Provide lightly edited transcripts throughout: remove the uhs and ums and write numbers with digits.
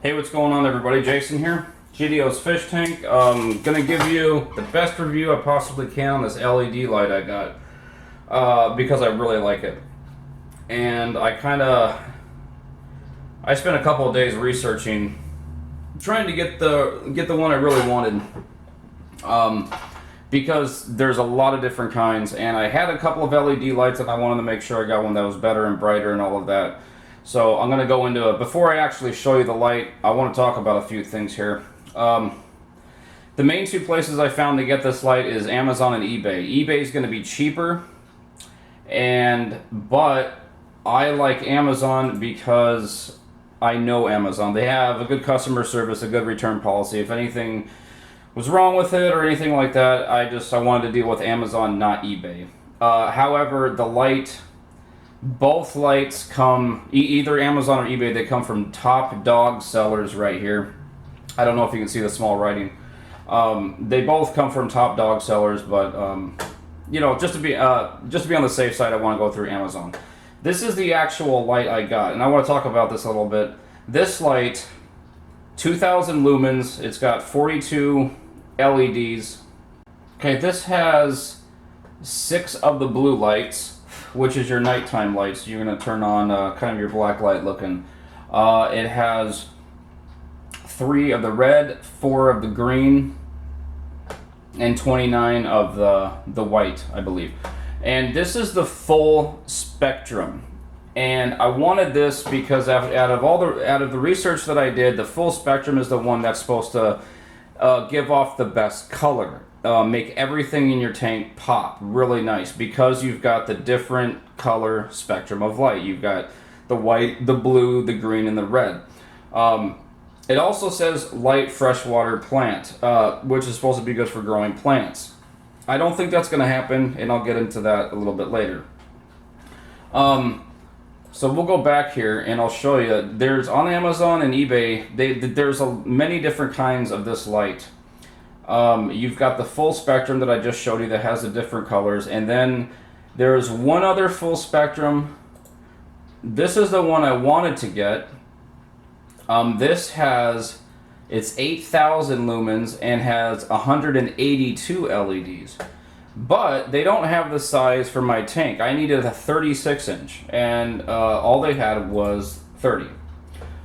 Hey, what's going on everybody? Jason here, GDO's Fish Tank. Gonna give you the best review I possibly can on this LED light I got because I really like it. And I spent a couple of days researching, trying to get the one I really wanted. Because there's a lot of different kinds, and I had a couple of LED lights and I wanted to make sure I got one that was better and brighter and all of that. So I'm going to go into it. Before I actually show you the light, I want to talk about a few things here. The main two places I found to get this light is Amazon and eBay. eBay is going to be cheaper, but I like Amazon because I know Amazon. They have a good customer service, a good return policy. If anything was wrong with it or anything like that, I wanted to deal with Amazon, not eBay. However, the light, both lights come, either Amazon or eBay, they come from top dog sellers right here. I don't know if you can see the small writing. They both come from top dog sellers, but you know, just to be on the safe side, I want to go through Amazon. This is the actual light I got, and I want to talk about this a little bit. This light, 2,000 lumens. It's got 42 LEDs. Okay, this has 6 of the blue lights, which is your nighttime lights. You're going to turn on kind of your black light looking. It has 3 of the red, 4 of the green, and 29 of the white, I believe. And this is the full spectrum. And I wanted this because out of the research that I did, the full spectrum is the one that's supposed to give off the best color. Make everything in your tank pop really nice because you've got the different color spectrum of light. You've got the white, the blue, the green, and the red. It also says light freshwater plant, which is supposed to be good for growing plants. I don't think that's going to happen, and I'll get into that a little bit later. So we'll go back here and I'll show you. There's on Amazon and eBay, there's many different kinds of this light. You've got the full spectrum that I just showed you that has the different colors, and then there's one other full spectrum. This is the one I wanted to get. It's 8,000 lumens and has 182 LEDs. But they don't have the size for my tank. I needed a 36 inch, and all they had was 30.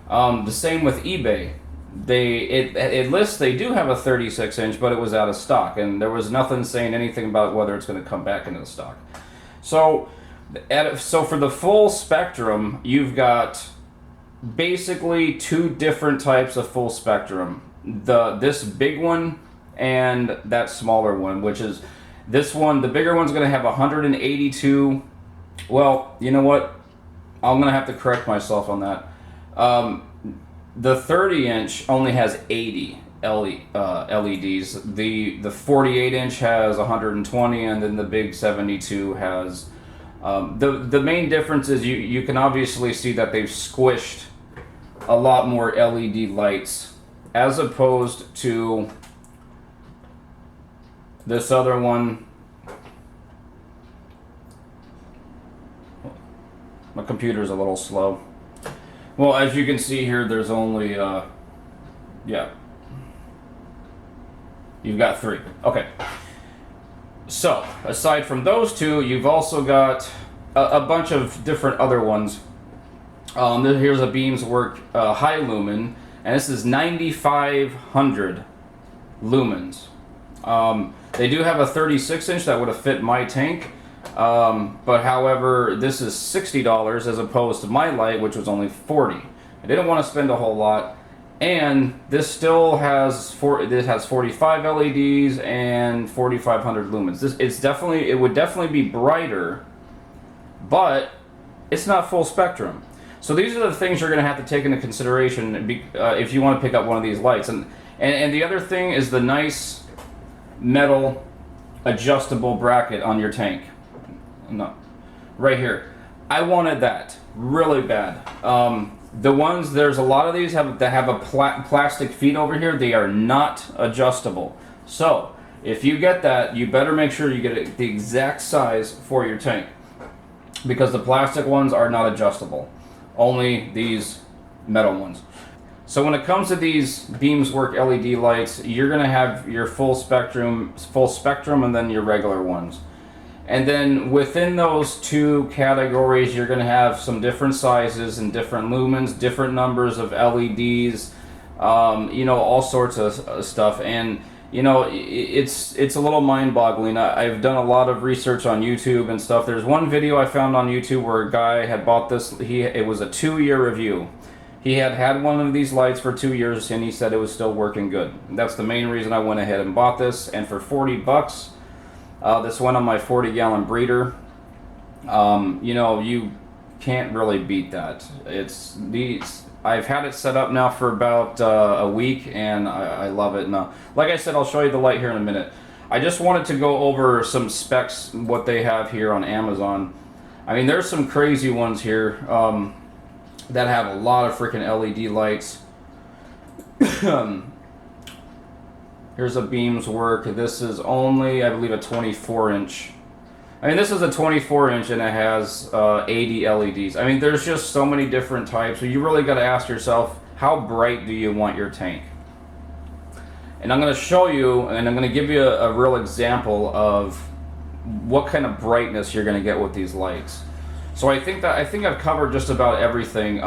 The same with eBay. It lists they do have a 36 inch, but it was out of stock, and there was nothing saying anything about whether it's going to come back into the stock. So for the full spectrum, you've got basically 2 different types of full spectrum. This big one and that smaller one, which is this one. The bigger one's going to have 182. Well, you know what? I'm going to have to correct myself on that. The 30-inch only has 80 LEDs. The 48-inch has 120, and then the big 72 has... the main difference is you can obviously see that they've squished a lot more LED lights as opposed to this other one. My computer's a little slow. Well, as you can see here, there's only, yeah. You've got 3. Okay. So, aside from those 2, you've also got a bunch of different other ones. Here's a Beamswork high lumen, and this is 9,500 lumens. They do have a 36 inch that would have fit my tank, but however, this is $60 as opposed to my light, which was only $40. I didn't want to spend a whole lot, and this still has 45 LEDs and 4,500 lumens. It would definitely be brighter, but it's not full spectrum. So these are the things you're going to have to take into consideration if you want to pick up one of these lights. And the other thing is the nice metal adjustable bracket on your tank. No, right here. I wanted that really bad. There's a lot of these that have a plastic feet over here. They are not adjustable. So if you get that, you better make sure you get the exact size for your tank, because the plastic ones are not adjustable. Only these metal ones. So when it comes to these Beamswork LED lights, you're gonna have your full spectrum, and then your regular ones. And then within those two categories, you're gonna have some different sizes and different lumens, different numbers of LEDs, you know, all sorts of stuff. And you know, it's a little mind-boggling. I've done a lot of research on YouTube and stuff. There's one video I found on YouTube where a guy had bought this. It was a 2-year review. He had one of these lights for 2 years, and he said it was still working good. That's the main reason I went ahead and bought this. And for 40 bucks, this went on my 40-gallon breeder. You know, you can't really beat that. I've had it set up now for about a week, and I love it. Now, like I said, I'll show you the light here in a minute. I just wanted to go over some specs, what they have here on Amazon. I mean, there's some crazy ones here that have a lot of freaking LED lights. Here's a Beamswork. This is only, I believe, a 24-inch. I mean, this is a 24-inch and it has 80 LEDs. I mean, there's just so many different types. So you really got to ask yourself, how bright do you want your tank? And I'm going to show you, and I'm going to give you a real example of what kind of brightness you're going to get with these lights. So I think I've covered just about everything.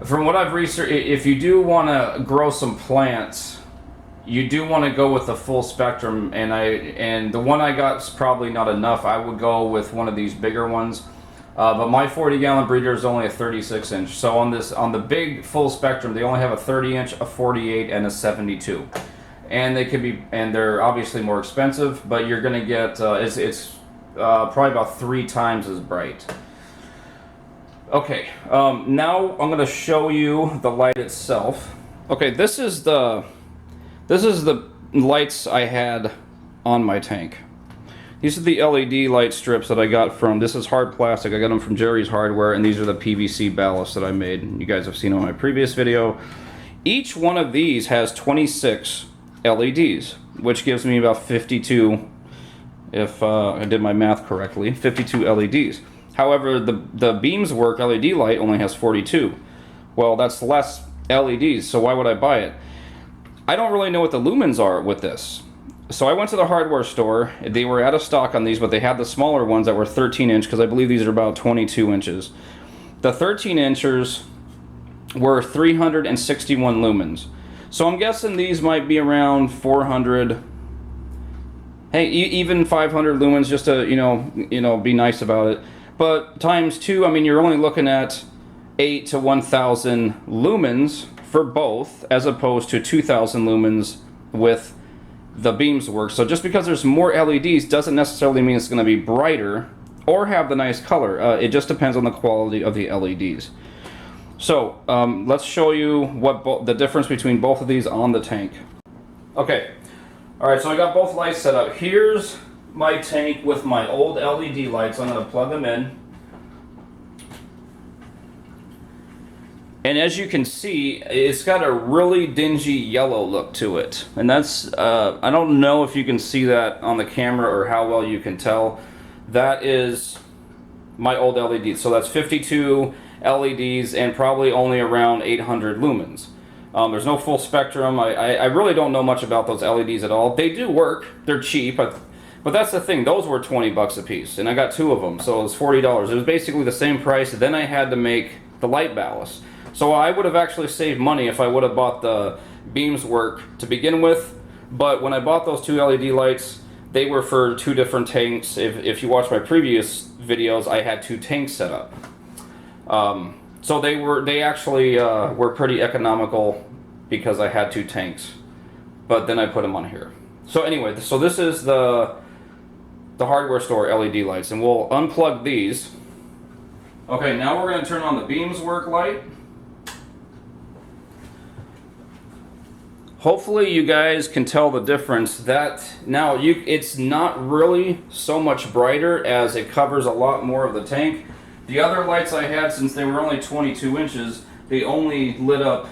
From what I've researched, if you do want to grow some plants, you do want to go with the full spectrum, and the one I got is probably not enough. I would go with one of these bigger ones, but my 40-gallon breeder is only a 36-inch. So on the big full spectrum, they only have a 30-inch, a 48, and a 72, and they're obviously more expensive, but you're gonna get it's probably about 3 times as bright. Okay, now I'm gonna show you the light itself. Okay, this is the lights I had on my tank. These are the LED light strips that I got from, this is hard plastic, I got them from Jerry's Hardware, and these are the PVC ballasts that I made. You guys have seen on my previous video. Each one of these has 26 LEDs, which gives me about 52, if I did my math correctly, 52 LEDs. However, the Beamswork LED light only has 42. Well, that's less LEDs, so why would I buy it? I don't really know what the lumens are with this. So I went to the hardware store. They were out of stock on these, but they had the smaller ones that were 13-inch, because I believe these are about 22 inches. The 13-inchers were 361 lumens. So I'm guessing these might be around 400, hey, even 500 lumens, just to, you know, be nice about it. But times 2, I mean, you're only looking at 8 to 1,000 lumens for both, as opposed to 2,000 lumens with the Beamswork. So just because there's more LEDs doesn't necessarily mean it's going to be brighter or have the nice color. It just depends on the quality of the LEDs. So let's show you what the difference between both of these on the tank. Okay, all right, so I got both lights set up. Here's my tank with my old LED lights. I'm going to plug them in. And as you can see, it's got a really dingy yellow look to it. And that's, I don't know if you can see that on the camera or how well you can tell. That is my old LEDs. So that's 52 LEDs and probably only around 800 lumens. There's no full spectrum. I really don't know much about those LEDs at all. They do work. They're cheap. But that's the thing, those were 20 bucks a piece, and I got 2 of them, so it was $40. It was basically the same price. Then I had to make the light ballast. So I would have actually saved money if I would have bought the Beamswork to begin with, but when I bought those 2 LED lights, they were for 2 different tanks. If you watch my previous videos, I had 2 tanks set up. So they actually were pretty economical because I had 2 tanks, but then I put them on here. So anyway, so this is the hardware store LED lights, and we'll unplug these. Okay, now we're going to turn on the Beamswork light. Hopefully you guys can tell the difference. That now it's not really so much brighter as it covers a lot more of the tank. The other lights I had, since they were only 22 inches, they only lit up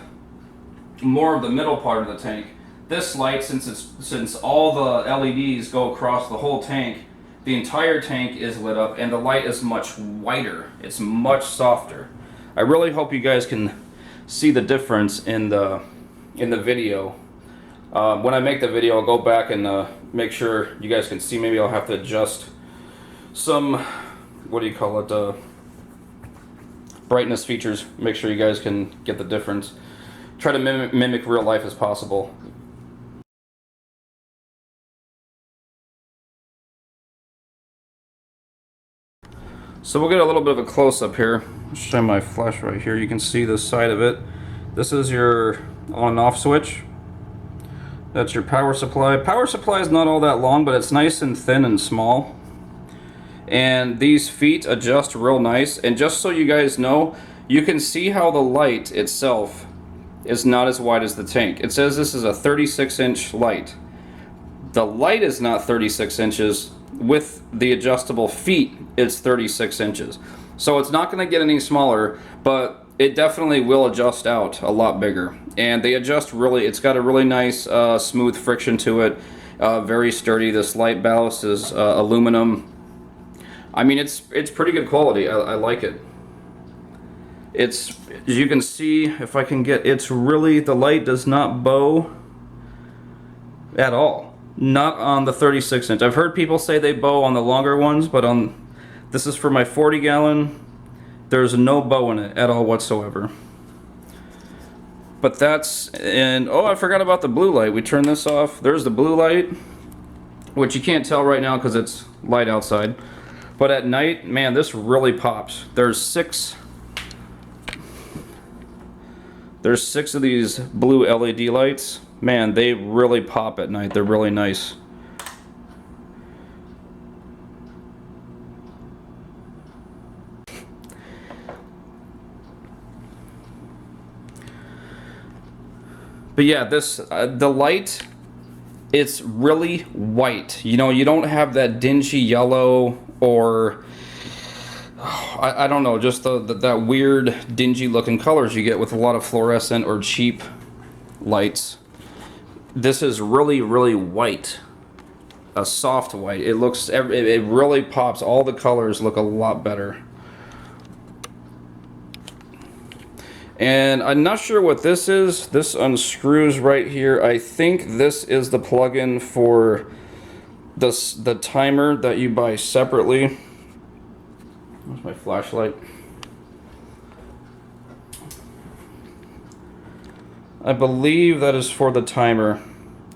more of the middle part of the tank. This light, since all the LEDs go across the whole tank, the entire tank is lit up, and the light is much whiter. It's much softer. I really hope you guys can see the difference in the video. When I make the video, I'll go back and make sure you guys can see. Maybe I'll have to adjust some, what do you call it, brightness features. Make sure you guys can get the difference. Try to mimic real life as possible. So we'll get a little bit of a close-up here. I'll show my flash right here. You can see the side of it. This is your on and off switch. That's your power supply. Power supply is not all that long, but it's nice and thin and small. And these feet adjust real nice. And just so you guys know, you can see how the light itself is not as wide as the tank. It says this is a 36-inch light. The light is not 36 inches. With the adjustable feet, it's 36 inches. So it's not going to get any smaller, but it definitely will adjust out a lot bigger. And they adjust really, it's got a really nice smooth friction to it. Very sturdy. This light ballast is aluminum. I mean, it's pretty good quality. I like it. It's, as you can see, if I can get, it's really, the light does not bow at all. Not on the 36 inch. I've heard people say they bow on the longer ones, but on, this is for my 40 gallon, there's no bow in it at all whatsoever. But that's, and oh, I forgot about the blue light. We turn this off. There's the blue light, which you can't tell right now because it's light outside. But at night, man, this really pops. There's six of these blue LED lights. Man, they really pop at night. They're really nice. But yeah, this the light, it's really white. You know, you don't have that dingy yellow or I don't know, just that weird dingy looking colors you get with a lot of fluorescent or cheap lights. This is really, really white, a soft white. It looks, it really pops. All the colors look a lot better. And I'm not sure what this is. This unscrews right here. I think this is the plug-in for the timer that you buy separately. Where's my flashlight? I believe that is for the timer,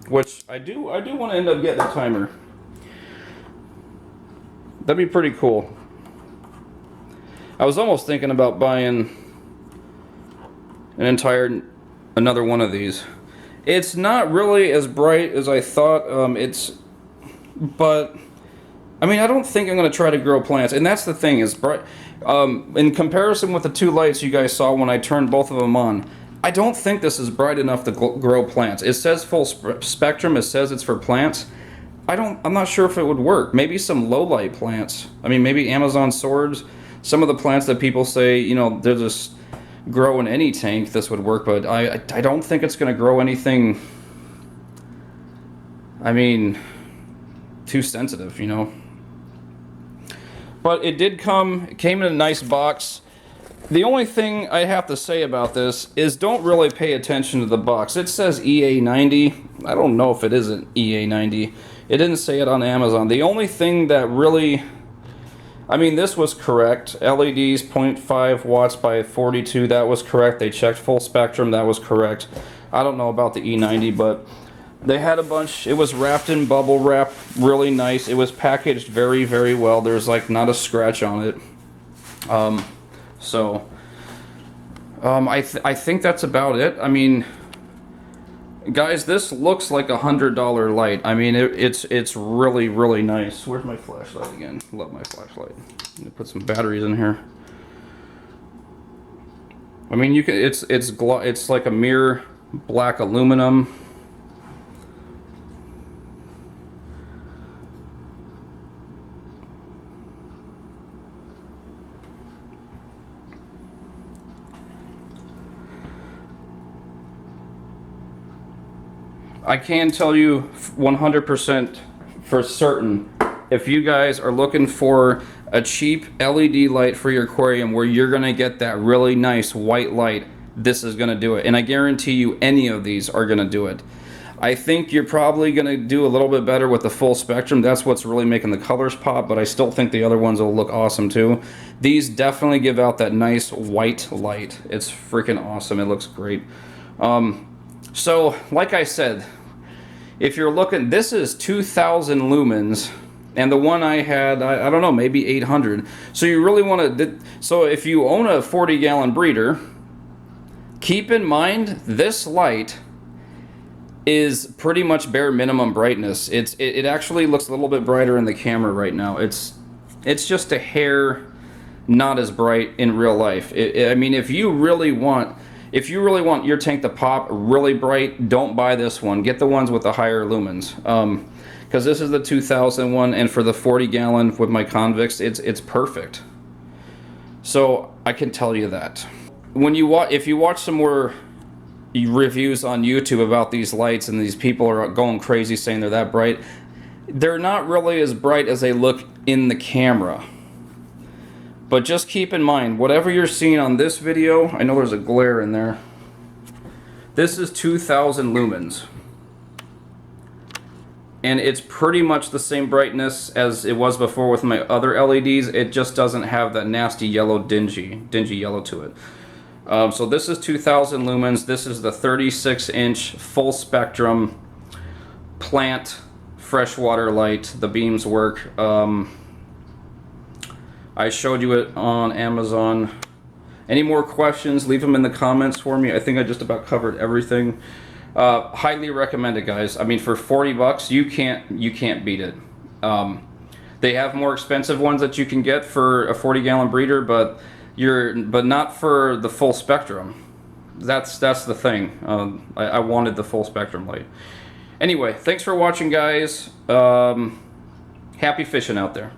which I do want to end up getting a timer. That'd be pretty cool. I was almost thinking about buying another one of these. It's not really as bright as I thought. But I mean, I don't think I'm going to try to grow plants, and that's the thing is bright. In comparison with the two lights you guys saw when I turned both of them on, I don't think this is bright enough to grow plants. It says full spectrum. It says it's for plants. I'm not sure if it would work. Maybe some low light plants. I mean, maybe Amazon swords. Some of the plants that people say, you know, they're just grow in any tank. This would work, but I don't think it's going to grow anything. I mean, too sensitive, you know. But it came in a nice box. The only thing I have to say about this is don't really pay attention to the box. It says EA90. I don't know if it isn't EA90. It didn't say it on Amazon. The only thing that really, I mean, this was correct. LEDs 0.5 watts by 42, that was correct. They checked full spectrum, that was correct. I don't know about the E90, but they had a bunch. It was wrapped in bubble wrap, really nice. It was packaged very, very well. There's like not a scratch on it. I think that's about it. I mean, guys, this looks like $100 light. I mean, it's really, really nice. Where's my flashlight again? Love my flashlight. I'm gonna put some batteries in here. I mean, you can. It's like a mirror black aluminum. I can tell you 100% for certain, if you guys are looking for a cheap LED light for your aquarium where you're going to get that really nice white light, this is going to do it. And I guarantee you any of these are going to do it. I think you're probably going to do a little bit better with the full spectrum. That's what's really making the colors pop, but I still think the other ones will look awesome too. These definitely give out that nice white light. It's freaking awesome. It looks great. So, like I said, if you're looking, this is 2,000 lumens, and the one I had, I don't know, maybe 800. So you really want to, so if you own a 40-gallon breeder, keep in mind this light is pretty much bare minimum brightness. It actually looks a little bit brighter in the camera right now. It's just a hair not as bright in real life. I mean, if you really want your tank to pop really bright, don't buy this one. Get the ones with the higher lumens. Because this is the 2000 one, and for the 40-gallon with my convicts, it's perfect. So I can tell you that. When you if you watch some more reviews on YouTube about these lights, and these people are going crazy saying they're that bright, they're not really as bright as they look in the camera. But just keep in mind, whatever you're seeing on this video, I know there's a glare in there, this is 2000 lumens. And it's pretty much the same brightness as it was before with my other LEDs. It just doesn't have that nasty yellow, dingy yellow to it. So this is 2000 lumens. This is the 36-inch full spectrum plant freshwater light, the Beamswork. I showed you it on Amazon. Any more questions, leave them in the comments for me. I think I just about covered everything. Highly recommend it, guys. I mean, for 40 bucks, you can't beat it. They have more expensive ones that you can get for a 40-gallon breeder, but not for the full spectrum. That's the thing. I wanted the full spectrum light. Anyway, thanks for watching, guys. Happy fishing out there.